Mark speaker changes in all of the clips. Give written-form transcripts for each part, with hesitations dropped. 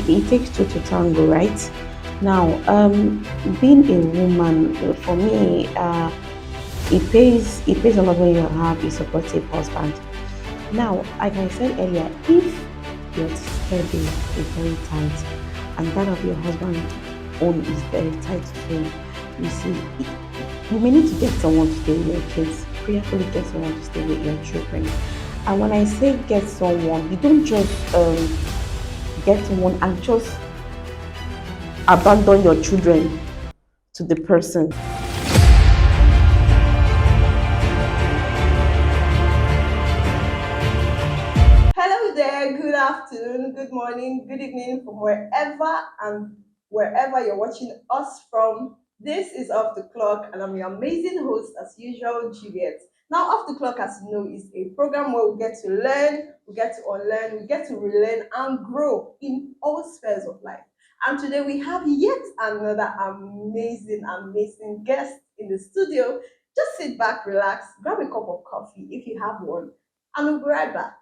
Speaker 1: it takes two to tango, right? Now, being a woman, for me, it pays a lot when you have a supportive husband. Now, like I said earlier, if your schedule is very tight and that of your husband own is very tight too, you see, you may need to get someone to stay with your kids. Prayerfully get someone to stay with your children. And when I say get someone, you don't just get someone and just abandon your children to the person.
Speaker 2: Hello there, good afternoon, good morning, good evening from wherever you're watching us from. This is Off the Clock, and I'm your amazing host, as usual, Juliet. Now, Off the Clock, as you know, is a program where we get to learn, we get to unlearn, we get to relearn and grow in all spheres of life. And today we have yet another amazing guest in the studio. Just sit back, relax, grab a cup of coffee if you have one, and we'll be right back.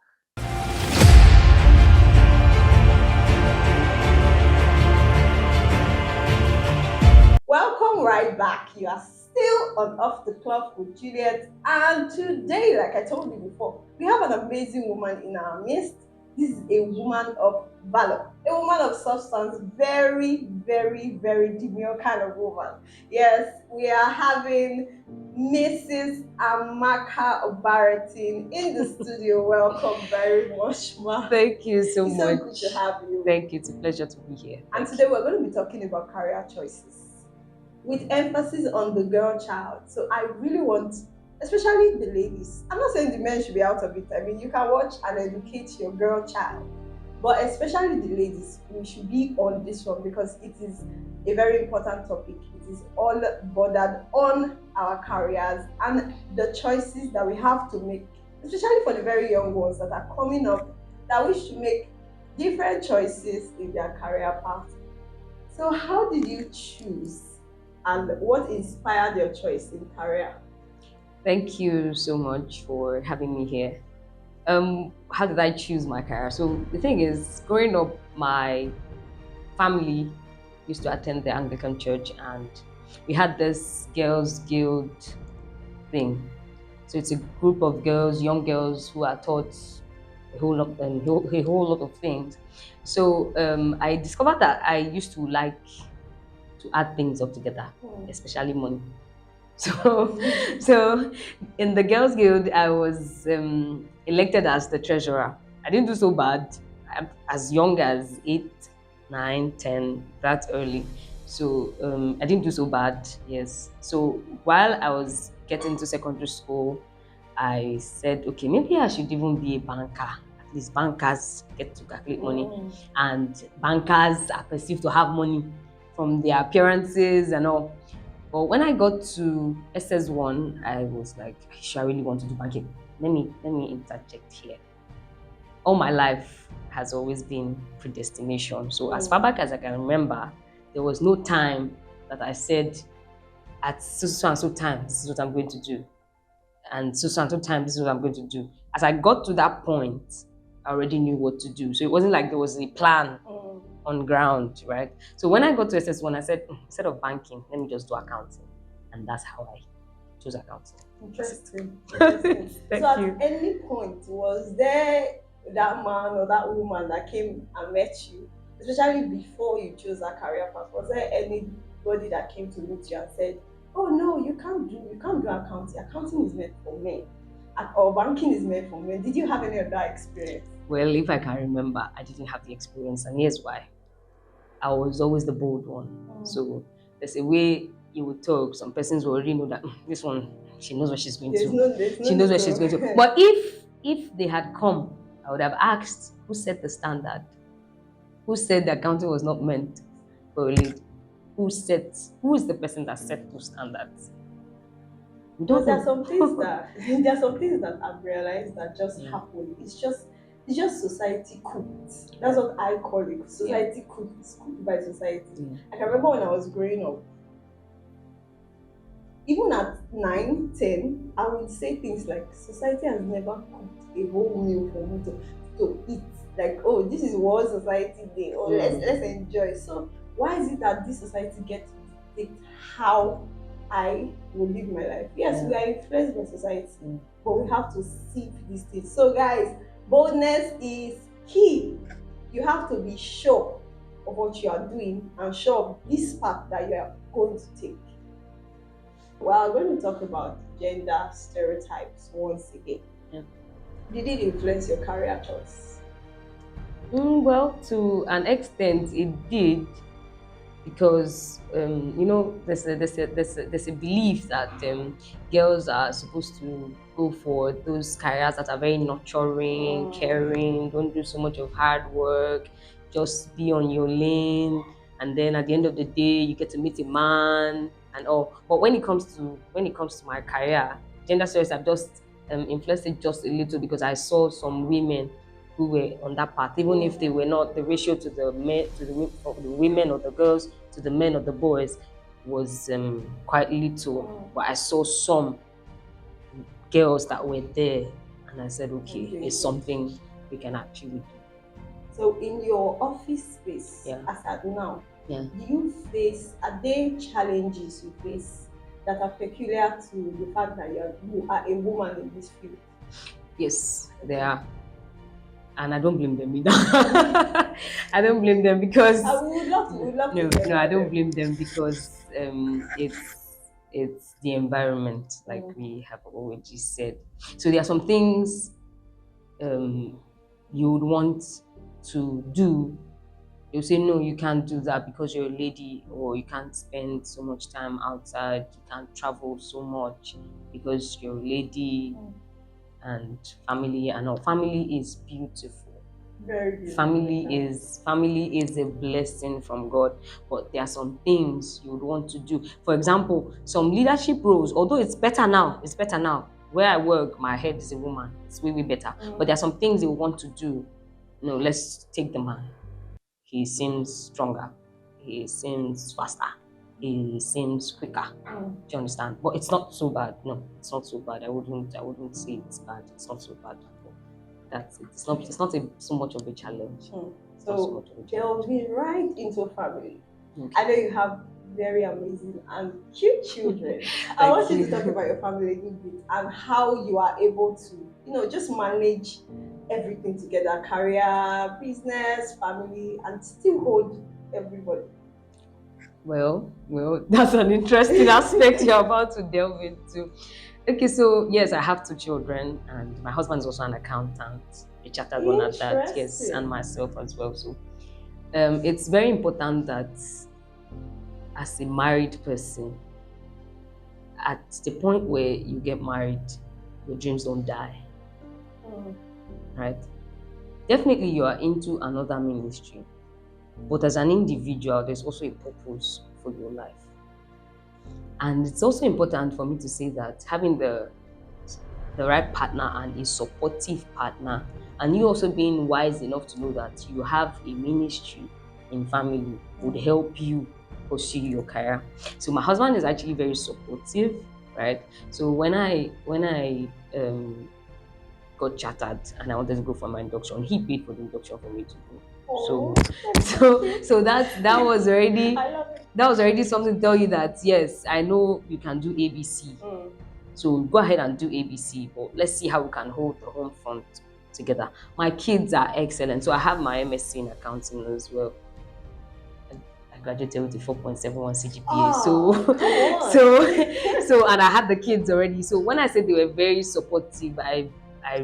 Speaker 2: Welcome right back. You are still on Off the Clock with Juliet. And today, like I told you before, we have an amazing woman in our midst. This is a woman of valor, a woman of substance, very demure kind of woman. Yes, we are having Mrs. Amaka Obaratin in the studio. Welcome very much, ma.
Speaker 3: Thank you so
Speaker 2: It's so
Speaker 3: much.
Speaker 2: good to have you.
Speaker 3: Thank you. It's a pleasure to be here.
Speaker 2: And
Speaker 3: Thank
Speaker 2: today we're going to be talking about career choices with emphasis on the girl child. So I really want, especially the ladies, I'm not saying the men should be out of it. I mean, you can watch and educate your girl child, but especially the ladies, we should be on this one because it is a very important topic. It is all bordered on our careers and the choices that we have to make, especially for the very young ones that are coming up, that we should make different choices in their career path. So, how did you choose and what inspired your choice in career?
Speaker 3: Thank you so much for having me here. How did I choose my career? So the thing is, growing up, my family used to attend the Anglican church, and we had this girls' guild thing. So it's a group of girls, young girls, who are taught a whole lot of things. So I discovered that I used to like to add things up together, especially money. So, so in the Girls Guild, I was elected as the treasurer. I didn't do so bad. I'm as young as 8, 9, 10, that early. So I didn't do so bad, yes. So while I was getting to secondary school, I said, okay, maybe I should even be a banker. At least bankers get to calculate money, and bankers are perceived to have money from their appearances and all. But when I got to SS1, I was like, I really want to do banking. Let me interject here. All my life has always been predestination. So as far back as I can remember, there was no time that I said, at so and so time, this is what I'm going to do. And so and so time, this is what I'm going to do. As I got to that point, I already knew what to do. So it wasn't like there was a plan on ground, right? So when I got to SS1, I said, instead of banking, let me just do accounting. And that's how I chose accounting.
Speaker 2: Interesting.
Speaker 3: Thank
Speaker 2: So
Speaker 3: you.
Speaker 2: at any point, was there that man or that woman that came and met you, especially before you chose that career path? Was there anybody that came to meet you and said, "Oh no, you can't do accounting. Accounting is meant for men, or banking is meant for men"? Did you have any of that experience?
Speaker 3: Well, if I can remember, I didn't have the experience, and here's why. I was always the bold one. So there's a way you would talk. Some persons will already know that this one, she knows what she's going
Speaker 2: There's
Speaker 3: to.
Speaker 2: no
Speaker 3: She knows what she's
Speaker 2: need
Speaker 3: going to. But if they had come, I would have asked who set the standard, who said the accounting was not meant for a lady, who is the person that set those standards. We
Speaker 2: But
Speaker 3: don't
Speaker 2: there are some
Speaker 3: know.
Speaker 2: things that there are some things that I've realized that just happen. It's just society cooked. That's what I call it. Society cooked. It's cooked by society. I can remember when I was growing up, even at 9, 10, I would say things like society has never cooked a whole meal for me to eat. like, oh, this is World Society Day, or
Speaker 3: Mm.
Speaker 2: let's enjoy. So why is it that this society gets to dictate how I will live my life? Yes, we are influenced by society,
Speaker 3: Mm.
Speaker 2: but we have to seek these things. So guys, boldness is key. You have to be sure of what you are doing and sure of this path that you are going to take. We are going to talk about gender stereotypes once again.
Speaker 3: Yeah.
Speaker 2: Did it influence your career choice?
Speaker 3: Well, to an extent, it did, because there's a belief that girls are supposed to go for those careers that are very nurturing, caring, don't do so much of hard work, just be on your lane, and then at the end of the day, you get to meet a man and all. But when it comes to my career, gender studies have just influenced it just a little, because I saw some women who were on that path, even if they were not, the ratio to the men, to the women or the girls to the men or the boys was quite little. But I saw some girls that were there, and I said, okay, it's something we can actually do.
Speaker 2: So in your office space,
Speaker 3: Yeah.
Speaker 2: as at now,
Speaker 3: Yeah.
Speaker 2: are there challenges you face that are peculiar to the fact that you are a woman in this field?
Speaker 3: Yes, there are. And I don't blame them either. I don't blame them because
Speaker 2: we would love to.
Speaker 3: No, I don't blame them, because it's the environment, like we have already said. So there are some things you would want to do. You'll say, no, you can't do that because you're a lady, or you can't spend so much time outside, you can't travel so much because you're a lady, and family and all. Family is beautiful.
Speaker 2: Very beautiful.
Speaker 3: Family is a blessing from God, but there are some things you would want to do. For example, some leadership roles, although it's better now. Where I work, my head is a woman. It's way better. But there are some things they want to do. No, let's take the man. He seems stronger. He seems faster. He seems quicker. Do you understand? But it's not so bad. No, it's not so bad. I wouldn't say it's bad. It's not so bad. That's it. It's not so much of a challenge.
Speaker 2: So they'll be right into family. Okay. I know you have very amazing and cute children. I want you to talk about your family a little bit and how you are able to, just manage everything together: career, business, family, and still hold everybody.
Speaker 3: Well, that's an interesting aspect you're about to delve into. Okay, so yes, I have 2 children, and my husband is also an accountant, a chartered one at that, yes, and myself as well. So it's very important that as a married person, at the point where you get married, your dreams don't die. Right? Definitely you are into another ministry, but as an individual, there's also a purpose for your life. And it's also important for me to say that having the right partner and a supportive partner, and you also being wise enough to know that you have a ministry in family, would help you pursue your career. So my husband is actually very supportive, right? So when I got chartered and I wanted to go for my induction, he paid for the induction for me to go. So that was already something to tell you that yes, I know you can do ABC. So go ahead and do ABC, but let's see how we can hold the home front together. My kids are excellent, so I have my MSc in accounting as well. I graduated with a 4.71 CGPA. So and I had the kids already. So when I said they were very supportive, I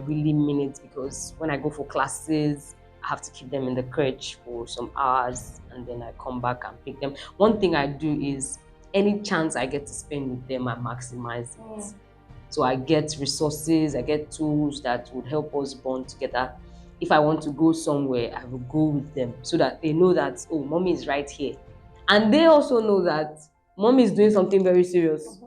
Speaker 3: really mean it, because when I go for classes, I have to keep them in the crèche for some hours, and then I come back and pick them. One thing I do is any chance I get to spend with them, I maximize it. So I get resources, I get tools that would help us bond together. If I want to go somewhere, I will go with them so that they know that, oh, mommy is right here. And they also know that mommy is doing something very serious.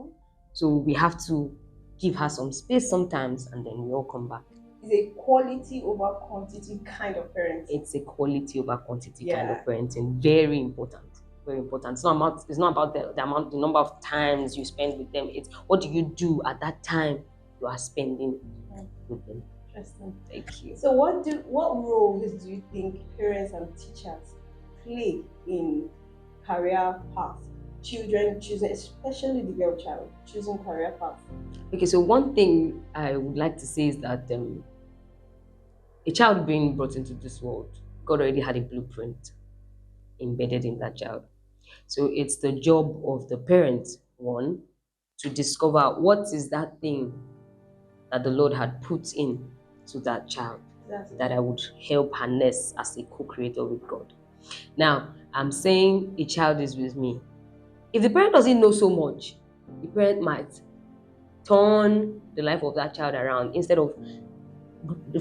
Speaker 3: So we have to give her some space sometimes, and then we all come back.
Speaker 2: It's a quality over quantity kind of parenting.
Speaker 3: It's a quality over quantity kind of parenting. Very important. Very important. It's not about the number of times you spend with them. It's what do you do at that time you are spending with them.
Speaker 2: Interesting.
Speaker 3: Thank you.
Speaker 2: So what roles do you think parents and teachers play in career path? Children choosing, especially the girl child, choosing career path.
Speaker 3: Okay, so one thing I would like to say is that a child being brought into this world, God already had a blueprint embedded in that child. So it's the job of the parent, one, to discover what is that thing that the Lord had put in to that child that I would help harness as a co-creator with God. Now, I'm saying a child is with me. If the parent doesn't know so much, the parent might turn the life of that child around instead of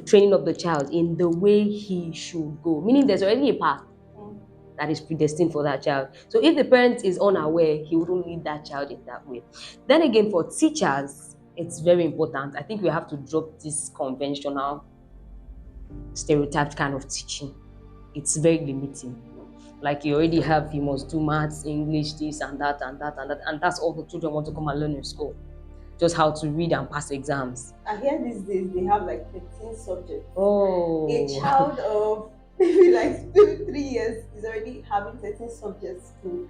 Speaker 3: training up the child in the way he should go. Meaning there's already a path that is predestined for that child. So if the parent is unaware, he wouldn't lead that child in that way. Then again, for teachers, it's very important. I think we have to drop this conventional, stereotyped kind of teaching. It's very limiting. Like you already have, you must do maths, English, this and that and that and that, and that's all the children want to come and learn in school. Just how to read and pass exams.
Speaker 2: I hear these days they have like 13 subjects.
Speaker 3: Oh.
Speaker 2: A child of maybe like 2-3 years is already having 13 subjects too.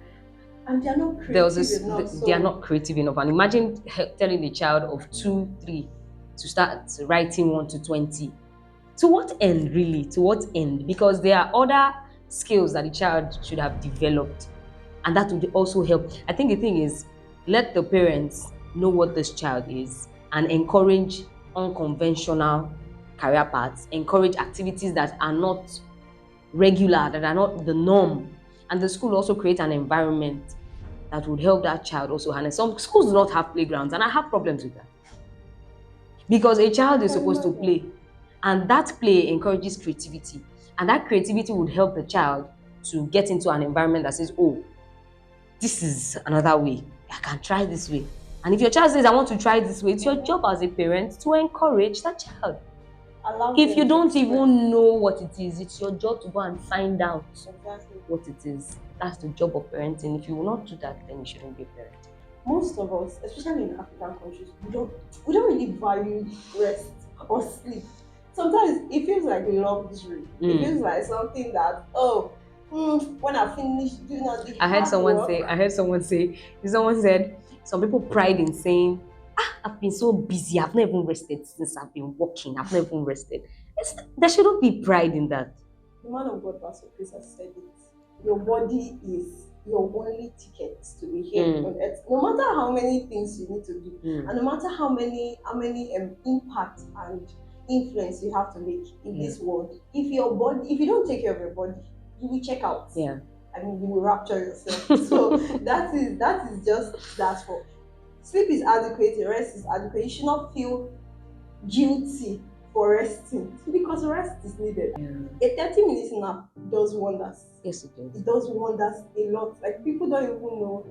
Speaker 2: And they are not creative enough.
Speaker 3: They are not creative enough. And imagine telling a child of 2-3 to start writing 1 to 20. To what end, really? To what end? Because there are other skills that the child should have developed. And that would also help. I think the thing is, let the parents know what this child is and encourage unconventional career paths, encourage activities that are not regular, that are not the norm. And the school also create an environment that would help that child also harness. Some schools do not have playgrounds, and I have problems with that. Because a child is supposed to play, and that play encourages creativity. And that creativity would help the child to get into an environment that says, oh, this is another way. I can try this way. And if your child says, I want to try this way, it's your job as a parent to encourage that child. If you don't even know what it is, it's your job to go and find out what it is. That's the job of parenting. If you will not do that, then you shouldn't be a parent.
Speaker 2: Most of us, especially in African countries, we don't really value rest or sleep. Sometimes it feels like a luxury. It feels like something that, when I finish doing all the
Speaker 3: I heard someone say, someone said, some people pride in saying, I've been so busy, I've not even rested since I've been working, I've not even rested. There shouldn't be pride in that.
Speaker 2: The man of God, Pastor Chris, has said it. Your body is your only ticket to be here on earth. No matter how many things you need to do, and no matter how many impact and influence you have to make in this world, if you don't take care of your body, you will check out.
Speaker 3: Yeah.
Speaker 2: I mean, you will rapture yourself. So that is just that for. Sleep is adequate, rest is adequate. You should not feel guilty for resting because rest is needed. Yeah. A 30-minute nap does wonders.
Speaker 3: Yes, it does.
Speaker 2: It does wonders a lot. Like people don't even know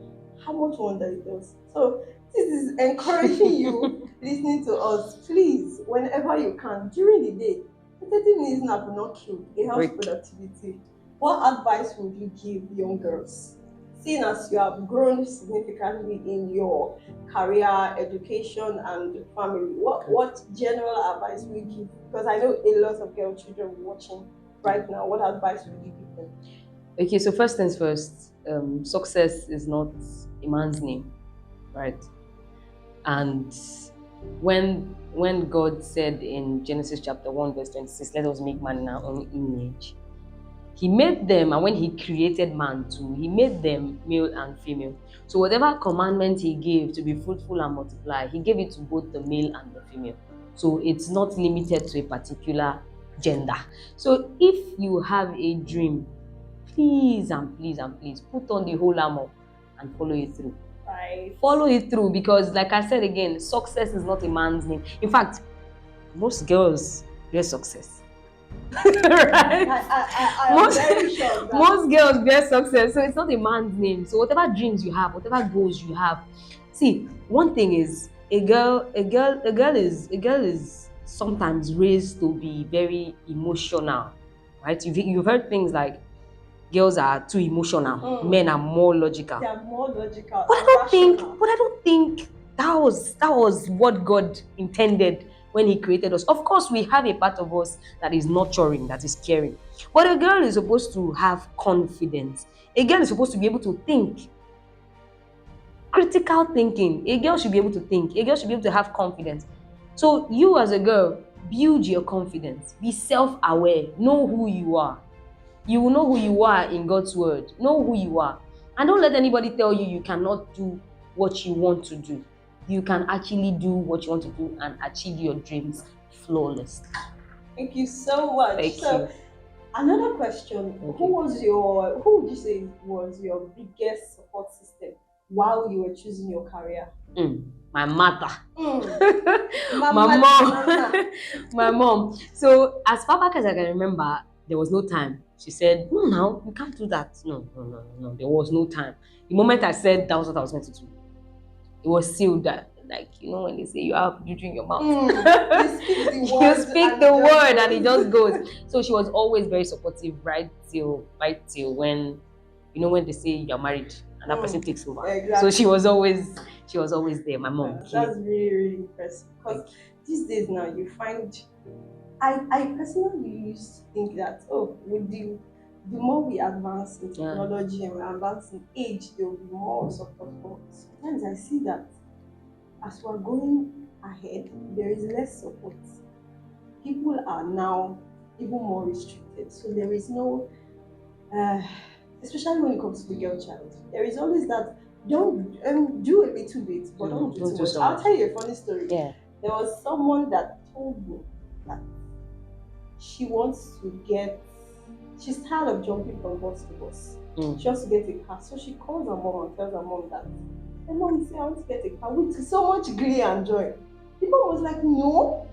Speaker 2: how much wonder it does. So this is encouraging you listening to us. Please, whenever you can, during the day, a 30-minute nap will not kill. It helps productivity. What advice would you give young girls? Seeing as you have grown significantly in your career, education, and family, what general advice would you give? Because I know a lot of girl children watching right now. What advice would you give them?
Speaker 3: Okay, so first things first, success is not a man's name, right? And when God said in Genesis chapter 1 verse 26, let us make man in our own image, He made them, and when He created man too, He made them male and female. So whatever commandment He gave to be fruitful and multiply, He gave it to both the male and the female. So it's not limited to a particular gender. So if you have a dream, please and please and please put on the whole armor and follow it through.
Speaker 2: Right.
Speaker 3: Follow it through, because like I said again, success is not a man's name. In fact, most girls bear success. Right?
Speaker 2: I'm very sure that
Speaker 3: most girls bear success, so it's not a man's name. So whatever dreams you have, whatever goals you have, see, one thing is a girl is sometimes raised to be very emotional, right? You've heard things like girls are too emotional, men are more logical.
Speaker 2: They are more logical.
Speaker 3: But I don't think that was what God intended when He created us. Of course, we have a part of us that is nurturing, that is caring. But a girl is supposed to have confidence. A girl is supposed to be able to think. Critical thinking. A girl should be able to think. A girl should be able to have confidence. So you as a girl, build your confidence. Be self-aware. Know who you are. You will know who you are in God's word. Know who you are. And don't let anybody tell you you cannot do what you want to do. You can actually do what you want to do and achieve your dreams flawlessly.
Speaker 2: Thank you so much.
Speaker 3: Thank
Speaker 2: So,
Speaker 3: you.
Speaker 2: another question:
Speaker 3: Okay.
Speaker 2: Who would you say was your biggest support system while you were choosing your career?
Speaker 3: My mother.
Speaker 2: My
Speaker 3: My
Speaker 2: mama.
Speaker 3: mom. My mom. So as far back as I can remember, there was no time. She said, "No, now you can't do that." No. There was no time. The moment I said that was what I was going to do, it was sealed. That, like, when they say you have juju in your mouth,
Speaker 2: You speak the
Speaker 3: you
Speaker 2: word.
Speaker 3: speak the word and it just goes. So she was always very supportive, right till when when they say you're married and that person takes over.
Speaker 2: Exactly.
Speaker 3: So she was always there. My mom.
Speaker 2: That's really, really impressive. Because these days now you find, I personally used to think that with the more we advance in technology and we advance in age, there will be more support. But sometimes I see that as we're going ahead, there is less support. People are now even more restricted. So there is no, especially when it comes to the girl child, there is always that. Don't do a little bit, but don't do too much. I'll tell you a funny story.
Speaker 3: Yeah.
Speaker 2: There was someone that told me that she wants to she's tired of jumping from bus to bus. She wants to get a car. So she calls her mom and tells her mom that, "Hey mom, say I want to get a car," with so much glee and joy. The mom was like, "No,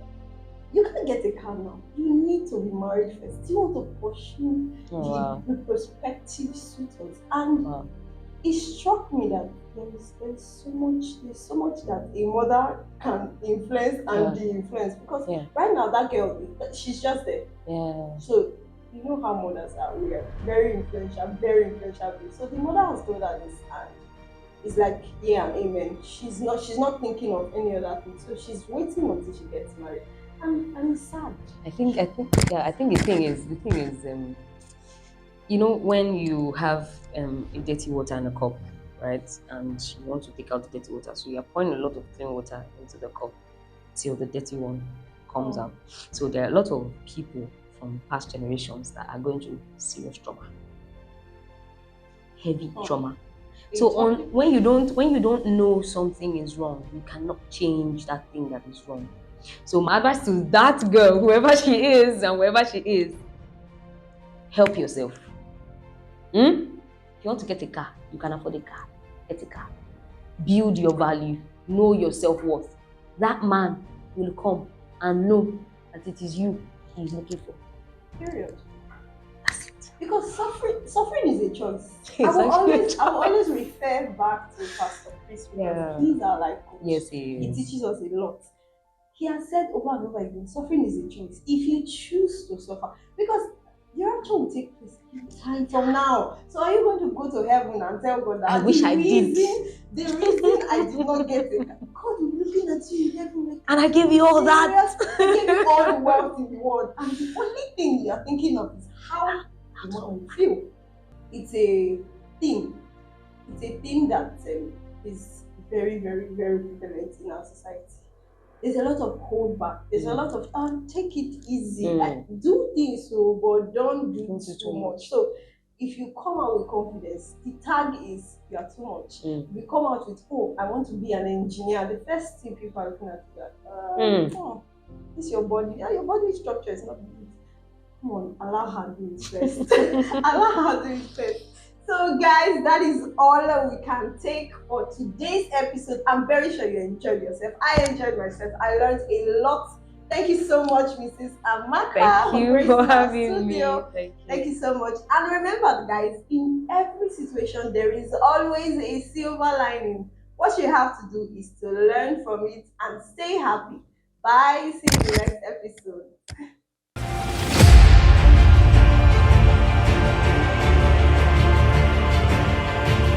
Speaker 2: you can't get a car now. You need to be married first. You want to pursue the prospective suitors." And it struck me that there's so much that a mother can influence and be influenced, because right now that girl, she's just there. So you know how mothers are. We are very influential. So the mother has told her this, and it's like yeah and amen. She's not thinking of any other thing. So she's waiting until she gets married, and it's sad.
Speaker 3: I think the thing is when you have a dirty water in a cup, right, and you want to take out the dirty water, so you're pouring a lot of clean water into the cup till the dirty one comes out. So there are a lot of people from past generations that are going through serious trauma, heavy trauma. So when you don't know something is wrong, you cannot change that thing that is wrong. So my advice to that girl, whoever she is and wherever she is, help yourself. If you want to get a car, you can afford a car. Get a car. Build your value. Know your self-worth. That man will come and know that it is you he is looking for.
Speaker 2: Period.
Speaker 3: That's it.
Speaker 2: Because suffering is a choice.
Speaker 3: It's
Speaker 2: I will
Speaker 3: actually
Speaker 2: always refer back to Pastor Chris, because he's our life coach.
Speaker 3: Yes, he is.
Speaker 2: He teaches us a lot. He has said over and over again, suffering is a choice. If you choose to suffer, because the rapture will take place time from now. So are you going to go to heaven and tell God that
Speaker 3: I wish I did.
Speaker 2: The reason I did not get it, God will be looking at you in heaven like,
Speaker 3: And I gave you all that.
Speaker 2: I gave you all the wealth in the world, and the only thing you are thinking of is how you want to feel. It's a thing. It's a thing that is very, very, very prevalent in our society. There's a lot of holdback. There's a lot of take it easy. Like do things but don't do too much. So if you come out with confidence, the tag is you are too much. If you come out with I want to be an engineer, the first thing people are looking at is that this is your body. Your body structure is not good. Come on, allow her to do it first. Allow her to do it first. So guys, that is all we can take for today's episode. I'm very sure you enjoyed yourself. I enjoyed myself. I learned a lot. Thank you so much, Mrs. Amaka.
Speaker 3: Thank you for having me.
Speaker 2: Thank you so much. And remember, guys, in every situation, there is always a silver lining. What you have to do is to learn from it and stay happy. Bye. See you in the next episode.